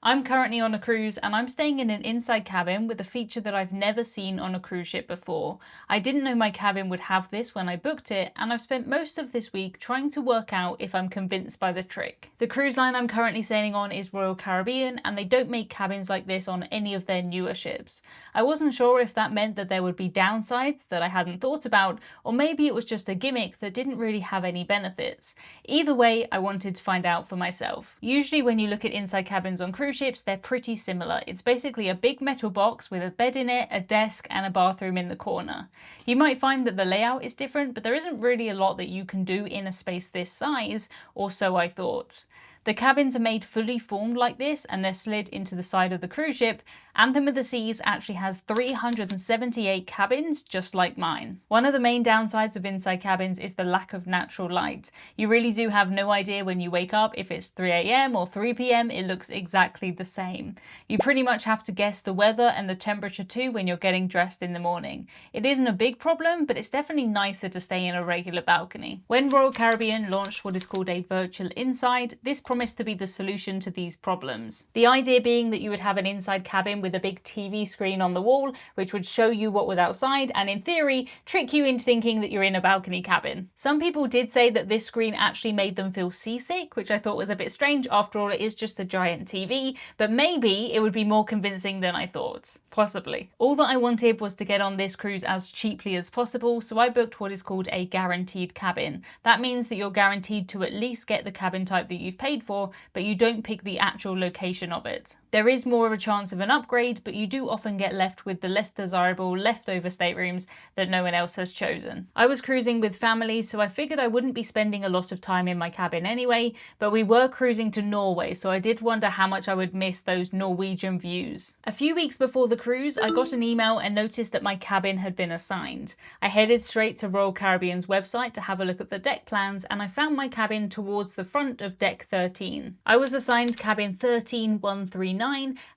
I'm currently on a cruise and I'm staying in an inside cabin with a feature that I've never seen on a cruise ship before. I didn't know my cabin would have this when I booked it, and I've spent most of this week trying to work out if I'm convinced by the trick. The cruise line I'm currently sailing on is Royal Caribbean, and they don't make cabins like this on any of their newer ships. I wasn't sure if that meant that there would be downsides that I hadn't thought about, or maybe it was just a gimmick that didn't really have any benefits. Either way, I wanted to find out for myself. Usually when you look at inside cabins on cruise ships, they're pretty similar. It's basically a big metal box with a bed in it, a desk, and a bathroom in the corner. You might find that the layout is different, but there isn't really a lot that you can do in a space this size, or so I thought. The cabins are made fully formed like this, and they're slid into the side of the cruise ship. Anthem of the Seas actually has 378 cabins, just like mine. One of the main downsides of inside cabins is the lack of natural light. You really do have no idea when you wake up if it's 3 AM or 3 PM, it looks exactly the same. You pretty much have to guess the weather and the temperature too when you're getting dressed in the morning. It isn't a big problem, but it's definitely nicer to stay in a regular balcony. When Royal Caribbean launched what is called a virtual inside, this promised to be the solution to these problems. The idea being that you would have an inside cabin with a big TV screen on the wall, which would show you what was outside and in theory trick you into thinking that you're in a balcony cabin. Some people did say that this screen actually made them feel seasick, which I thought was a bit strange. After all, it is just a giant TV, but maybe it would be more convincing than I thought. Possibly. All that I wanted was to get on this cruise as cheaply as possible, so I booked what is called a guaranteed cabin. That means that you're guaranteed to at least get the cabin type that you've paid for, but you don't pick the actual location of it. There is more of a chance of an upgrade, but you do often get left with the less desirable leftover staterooms that no one else has chosen. I was cruising with family, so I figured I wouldn't be spending a lot of time in my cabin anyway, but we were cruising to Norway, so I did wonder how much I would miss those Norwegian views. A few weeks before the cruise, I got an email and noticed that my cabin had been assigned. I headed straight to Royal Caribbean's website to have a look at the deck plans, and I found my cabin towards the front of deck 13. I was assigned cabin 13139,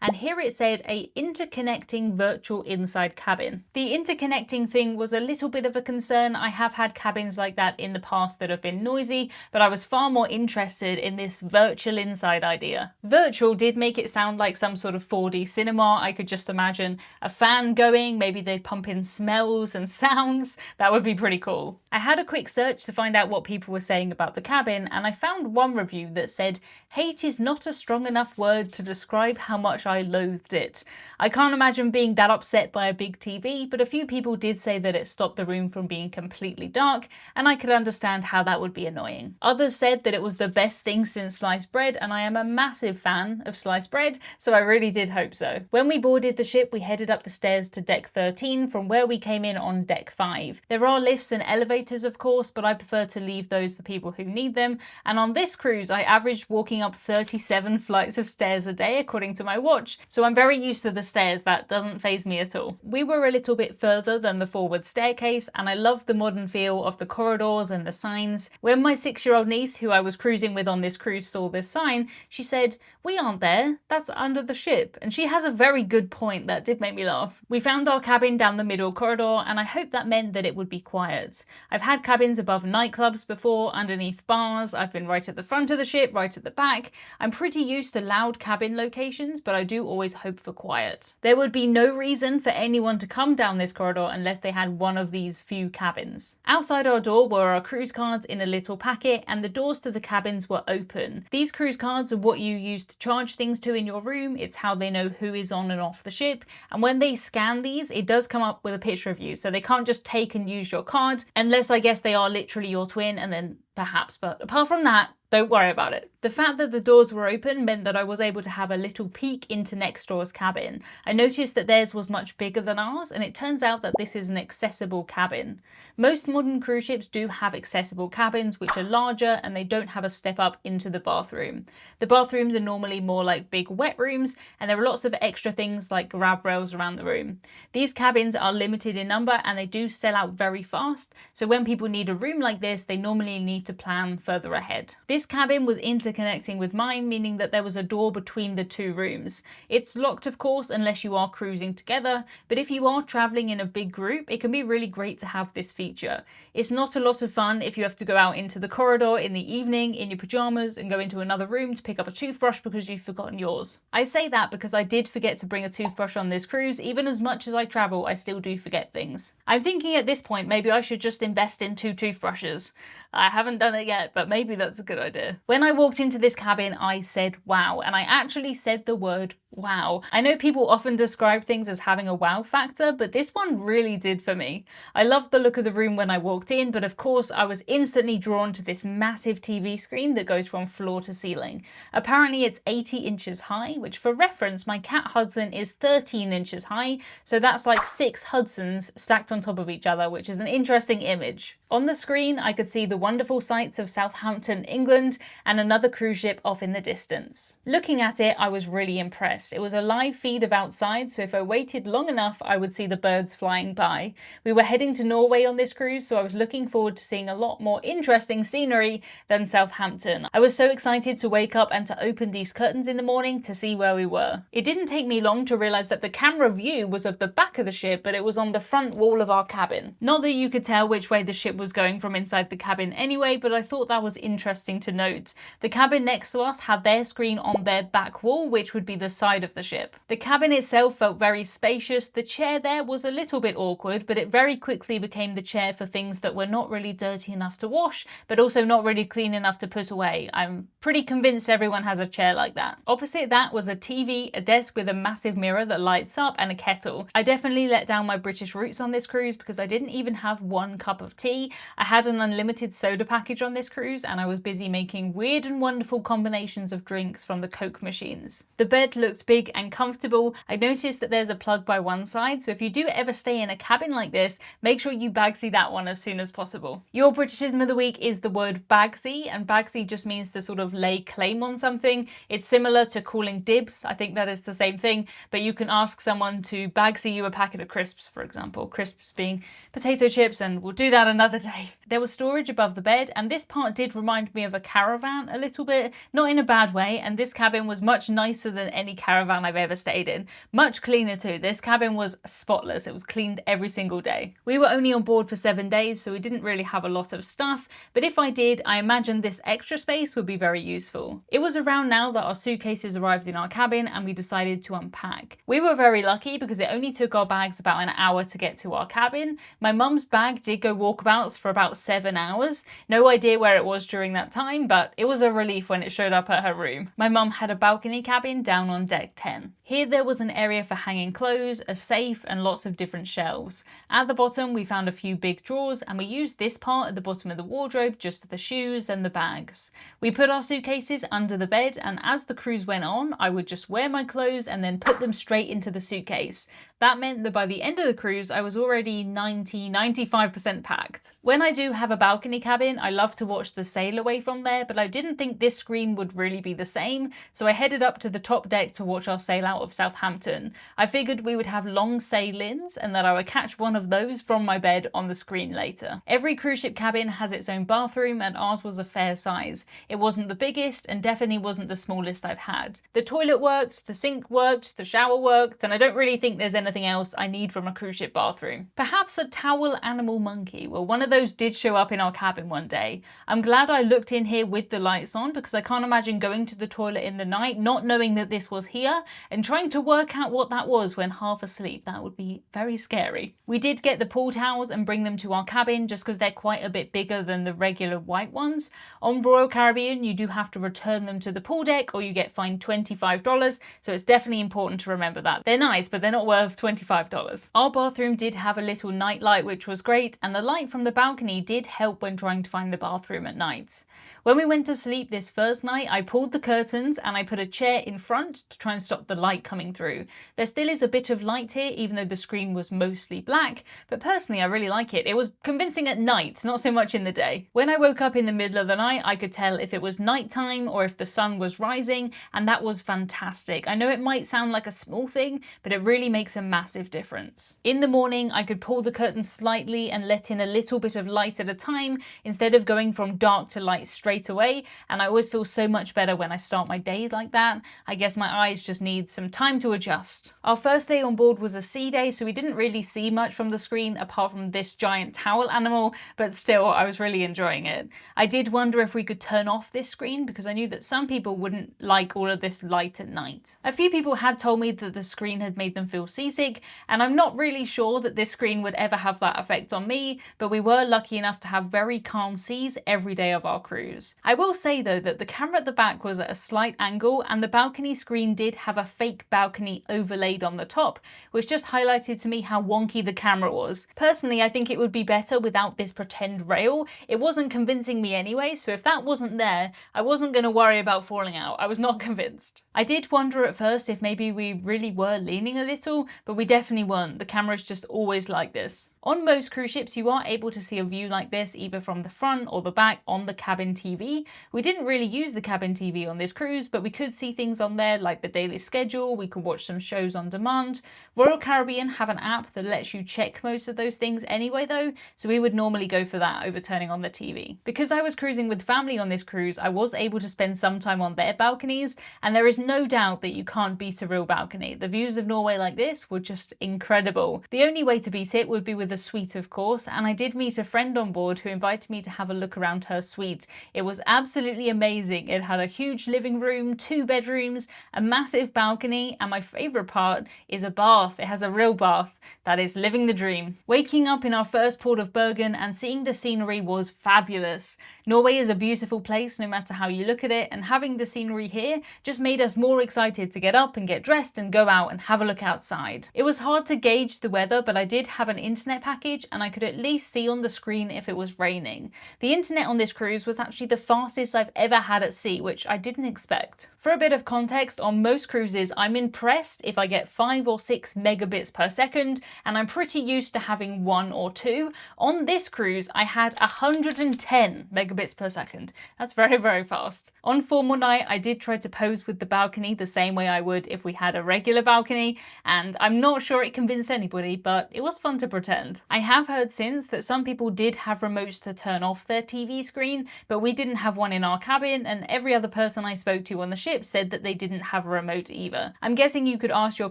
and here it said a interconnecting virtual inside cabin. The interconnecting thing was a little bit of a concern. I have had cabins like that in the past that have been noisy, but I was far more interested in this virtual inside idea. Virtual did make it sound like some sort of 4D cinema. I could just imagine a fan going, maybe they'd pump in smells and sounds. That would be pretty cool. I had a quick search to find out what people were saying about the cabin, and I found one review that said, "Hate is not a strong enough word to describe how much I loathed it." I can't imagine being that upset by a big TV, but a few people did say that it stopped the room from being completely dark, and I could understand how that would be annoying. Others said that it was the best thing since sliced bread, and I am a massive fan of sliced bread, so I really did hope so. When we boarded the ship, we headed up the stairs to deck 13 from where we came in on deck 5. There are lifts and elevators, of course, but I prefer to leave those for people who need them, and on this cruise I averaged walking up 37 flights of stairs a day according to my watch, so I'm very used to the stairs. That doesn't faze me at all. We were a little bit further than the forward staircase, and I love the modern feel of the corridors and the signs. When my 6-year-old niece, who I was cruising with on this cruise, saw this sign, she said, "We aren't there, that's under the ship," and she has a very good point. That did make me laugh. We found our cabin down the middle corridor, and I hope that meant that it would be quiet. I've had cabins above nightclubs before, underneath bars. I've been right at the front of the ship, right at the back. I'm pretty used to loud cabin locations, but I do always hope for quiet. There would be no reason for anyone to come down this corridor unless they had one of these few cabins. Outside our door were our cruise cards in a little packet, and the doors to the cabins were open. These cruise cards are what you use to charge things to in your room. It's how they know who is on and off the ship, and when they scan these, it does come up with a picture of you, so they can't just take and use your card, unless I guess they are literally your twin, and then perhaps, but apart from that, don't worry about it. The fact that the doors were open meant that I was able to have a little peek into next door's cabin. I noticed that theirs was much bigger than ours, and it turns out that this is an accessible cabin. Most modern cruise ships do have accessible cabins, which are larger and they don't have a step up into the bathroom. The bathrooms are normally more like big wet rooms, and there are lots of extra things like grab rails around the room. These cabins are limited in number and they do sell out very fast, so when people need a room like this, they normally need to plan further ahead. This This cabin was interconnecting with mine, meaning that there was a door between the two rooms. It's locked, of course, unless you are cruising together, but if you are traveling in a big group, it can be really great to have this feature. It's not a lot of fun if you have to go out into the corridor in the evening in your pajamas and go into another room to pick up a toothbrush because you've forgotten yours. I say that because I did forget to bring a toothbrush on this cruise. Even as much as I travel, I still do forget things. I'm thinking at this point maybe I should just invest in 2 toothbrushes. I haven't done it yet, but maybe that's a good idea. When I walked into this cabin, I said wow, and I actually said the word wow. I know people often describe things as having a wow factor, but this one really did for me. I loved the look of the room when I walked in, but of course I was instantly drawn to this massive TV screen that goes from floor to ceiling. Apparently it's 80 inches high, which for reference, my cat Hudson is 13 inches high, so that's like 6 Hudsons stacked on top of each other, which is an interesting image. On the screen, I could see the wonderful sights of Southampton, England, and another cruise ship off in the distance. Looking at it, I was really impressed. It was a live feed of outside, so if I waited long enough, I would see the birds flying by. We were heading to Norway on this cruise, so I was looking forward to seeing a lot more interesting scenery than Southampton. I was so excited to wake up and to open these curtains in the morning to see where we were. It didn't take me long to realise that the camera view was of the back of the ship, but it was on the front wall of our cabin. Not that you could tell which way the ship was going from inside the cabin anyway, but I thought that was interesting to note. The cabin next to us had their screen on their back wall, which would be the side of the ship. The cabin itself felt very spacious. The chair there was a little bit awkward, but it very quickly became the chair for things that were not really dirty enough to wash, but also not really clean enough to put away. I'm pretty convinced everyone has a chair like that. Opposite that was a TV, a desk with a massive mirror that lights up, and a kettle. I definitely let down my British roots on this cruise because I didn't even have 1 cup of tea. I had an unlimited soda package on this cruise, and I was busy making weird and wonderful combinations of drinks from the Coke machines. The bed looked big and comfortable. I noticed that there's a plug by one side, so if you do ever stay in a cabin like this, make sure you bagsy that one as soon as possible. Your Britishism of the week is the word bagsy, and bagsy just means to sort of lay claim on something. It's similar to calling dibs. I think that is the same thing, but you can ask someone to bagsy you a packet of crisps, for example. Crisps being potato chips, and we'll do that another day. There was storage above the bed, and this part did remind me of a caravan a little bit, not in a bad way, and this cabin was much nicer than any caravan I've ever stayed in. Much cleaner too. This cabin was spotless. It was cleaned every single day. We were only on board for 7 days, so we didn't really have a lot of stuff, but if I did, I imagined this extra space would be very useful. It was around now that our suitcases arrived in our cabin and we decided to unpack. We were very lucky because it only took our bags about an hour to get to our cabin. My mum's bag did go walkabouts for about 7 hours. No idea where it was during that time, but it was a relief when it showed up at her room. My mum had a balcony cabin down on deck 10. Here there was an area for hanging clothes, a safe, and lots of different shelves. At the bottom we found a few big drawers, and we used this part at the bottom of the wardrobe just for the shoes and the bags. We put our suitcases under the bed, and as the cruise went on, I would just wear my clothes and then put them straight into the suitcase. That meant that by the end of the cruise, I was already 95% packed. When I do have a balcony cabin, I love to watch the sail away from there, but I didn't think this screen would really be the same, so I headed up to the top deck to watch our sail out of Southampton. I figured we would have long sail-ins and that I would catch one of those from my bed on the screen later. Every cruise ship cabin has its own bathroom, and ours was a fair size. It wasn't the biggest and definitely wasn't the smallest I've had. The toilet worked, the sink worked, the shower worked, and I don't really think there's anything else I need from a cruise ship bathroom. Perhaps a towel animal monkey. Well, one of those did show up in our cabin one day. I'm glad I looked in here with the lights on because I can't imagine going to the toilet in the night not knowing that this was here and trying to work out what that was when half asleep. That would be very scary. We did get the pool towels and bring them to our cabin just because they're quite a bit bigger than the regular white ones. On Royal Caribbean, you do have to return them to the pool deck or you get fined $25, so it's definitely important to remember that. They're nice, but they're not worth $25. Our bathroom did have a little night light, which was great, and the light from the balcony did help when trying to find the bathroom at night. When we went to sleep this first night, I pulled the curtains and I put a chair in front to try and stop the light coming through. There still is a bit of light here, even though the screen was mostly black, but personally I really like it. It was convincing at night, not so much in the day. When I woke up in the middle of the night, I could tell if it was nighttime or if the sun was rising, and that was fantastic. I know it might sound like a small thing, but it really makes a massive difference. In the morning, I could pull the curtains slightly and let in a little bit of light at a time instead of going from dark to light straight away, and I always feel so much better when I start my day like that. I guess my eyes just need some time to adjust. Our first day on board was a sea day, so we didn't really see much from the screen apart from this giant towel animal, but still I was really enjoying it. I did wonder if we could turn off this screen because I knew that some people wouldn't like all of this light at night. A few people had told me that the screen had made them feel seasick, and I'm not really sure that this screen would ever have that effect on me, but we were lucky enough to have very calm seas every day of our cruise. I will say though that the camera at the back was at a slight angle, and the balcony screen did have a fake balcony overlaid on the top, which just highlighted to me how wonky the camera was. Personally, I think it would be better without this pretend rail. It wasn't convincing me anyway, so if that wasn't there, I wasn't going to worry about falling out. I was not convinced. I did wonder at first if maybe we really were leaning a little, but we definitely weren't. The camera's just always like this. On most cruise ships, you are able to see a view like this either from the front or the back on the cabin TV. We didn't really use the cabin TV on this cruise, but we could see things on there like the daily schedule, we could watch some shows on demand. Royal Caribbean have an app that lets you check most of those things anyway though, so we would normally go for that over turning on the TV. Because I was cruising with family on this cruise, I was able to spend some time on their balconies, and there is no doubt that you can't beat a real balcony. The views of Norway like this were just incredible. The only way to beat it would be with a suite, of course, and I did meet a friend on board who invited me to have a look around her suite. It was absolutely amazing. It had a huge living room, 2 bedrooms, a massive balcony, and my favourite part is a bath. It has a real bath. That is living the dream. Waking up in our first port of Bergen and seeing the scenery was fabulous. Norway is a beautiful place no matter how you look at it, and having the scenery here just made us more excited to get up and get dressed and go out and have a look outside. It was hard to gauge the weather, but I did have an internet package and I could at least see on the screen if it was raining. The internet on this cruise was actually the fastest I've ever had at sea, which I didn't expect. For a bit of context, on most cruises I'm impressed if I get 5 or 6 megabits per second, and I'm pretty used to having 1 or 2. On this cruise I had 110 megabits per second. That's very, very fast. On formal night I did try to pose with the balcony the same way I would if we had a regular balcony, and I'm not sure it convinced anybody, but it was fun to pretend. I have heard since that some people did have remotes to turn off their TV screen, but we didn't have one in our cabin, and every other person I spoke to on the ship said that they didn't have a remote either. I'm guessing you could ask your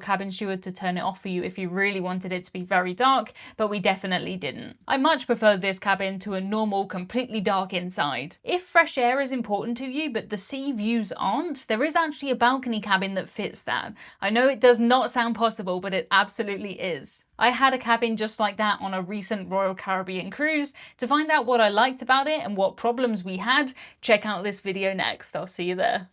cabin steward to turn it off for you if you really wanted it to be very dark, but we definitely didn't. I much preferred this cabin to a normal, completely dark inside. If fresh air is important to you, but the sea views aren't, there is actually a balcony cabin that fits that. I know it does not sound possible, but it absolutely is. I had a cabin just like that on a recent Royal Caribbean cruise. To find out what I liked about it and what problems we had, check out this video next. I'll see you there.